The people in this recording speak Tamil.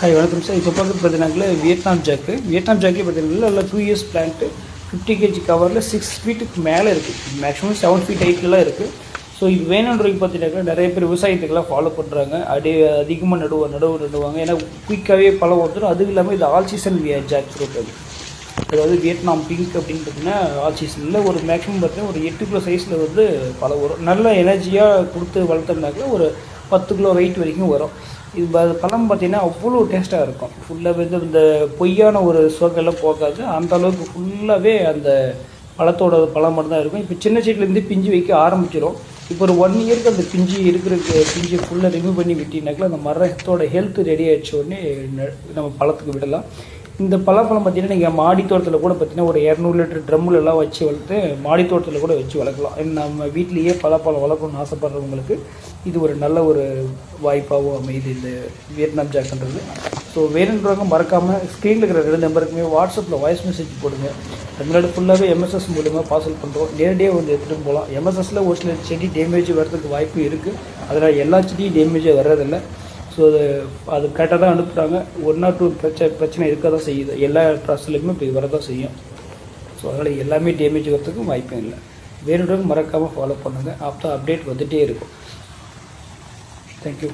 ஹாய் வணக்கம் சார். இப்போ பார்த்து பார்த்தீங்கன்னா வியட்நாம் ஜாக்கு பார்த்தீங்கன்னா இல்லை 2 இயர்ஸ் பிளான்ட்டு 50 கேஜி கவரில் 6 ஃபீட்டுக்கு மேலே இருக்குது. மேக்ஸிமம் 7 ஃபீட் ஹைட்லாம் இருக்குது. ஸோ இது வேணுன்றதுக்கு பார்த்தீங்கன்னா நிறைய பேர் விவசாயத்துக்கெல்லாம் ஃபாலோ பண்ணுறாங்க. அதிகமாக நடுவாங்க. ஏன்னா குயிக்காகவே பழம் வந்துடும். அதுவும் இல்லாமல் இது ஆல் சீசன் ஜாக் ஃப்ரூட். அதாவது வியட்நாம் பிங்க் அப்படின்னு பார்த்தீங்கன்னா ஆல் சீசனில் ஒரு மேக்ஸிமம் பார்த்தீங்கன்னா ஒரு 8 கிலோ சைஸில் வந்து பழம் வரும். நல்ல எனர்ஜியாக கொடுத்து வளர்த்தோம்னாக்கா ஒரு 10 கிலோ வெயிட் வரைக்கும் வரும். இது பழம் பார்த்திங்கன்னா அவ்வளோ டேஸ்ட்டாக இருக்கும். ஃபுல்லாகவே இந்த பொய்யான ஒரு சுவைக்கெல்லாம் போகாது. அந்த அளவுக்கு ஃபுல்லாகவே அந்த பழத்தோட பழம் மட்டும்தான் இருக்கும். இப்போ சின்ன சீட்லேருந்து பிஞ்சு வைக்க ஆரம்பிச்சிடும். இப்போ ஒரு 1 இயருக்கு அந்த பிஞ்சு ஃபுல்லாக ரிமூவ் பண்ணி விட்டினாக்கா அந்த மரத்தோட ஹெல்த் ரெடி ஆகிடுச்ச உடனே நம்ம பழத்துக்கு விடலாம். இந்த பழம் பார்த்திங்கன்னா நீங்கள் மாடி தோட்டத்தில் கூட பார்த்திங்கன்னா ஒரு 200 லிட்டர் ட்ரம்முலெல்லாம் வச்சு வளர்த்து மாடி தோட்டத்தில் கூட வச்சு வளர்க்கலாம். நம்ம வீட்லேயே பழம் வளர்க்கணும்னு ஆசைப்படுறவங்களுக்கு இது ஒரு நல்ல ஒரு வாய்ப்பாகவும் அமையுது இந்த வியட்நாம் ஜாக்குன்றது. ஸோ வேணுன்றவங்க மறக்காமல் ஸ்க்ரீனில் இருக்கிற 2 நம்பருக்குமே வாட்ஸ்அப்பில் வாய்ஸ் மெசேஜ் போடுங்க. தமிழ்நாடு ஃபுல்லாகவே எம்எஸ்எஸ் மூலமாக பார்சல் பண்ணுறோம். நேரடியாக வந்து எடுத்துகிட்டு போகலாம். எம்எஸ்எஸில் ஒரு சில செடி டேமேஜ் வர்றதுக்கு வாய்ப்பு இருக்குது. அதனால் எல்லா செடியும் டேமேஜாக வர்றதில்லை. ஸோ அது கரெக்டாக தான் அனுப்புகிறாங்க. 1 or 2 பிரச்சனை இருக்க தான் செய்யுது. எல்லா ப்ராசஸ்லையுமே இப்போ வர தான் செய்யும். ஸோ அதனால் எல்லாமே டேமேஜ் வரதுக்கும் வாய்ப்பும் இல்லை. வேணுன்றவங்க மறக்காமல் ஃபாலோ பண்ணுங்கள். அப்போ அப்டேட் வந்துகிட்டே இருக்கும். தேங்க்யூ.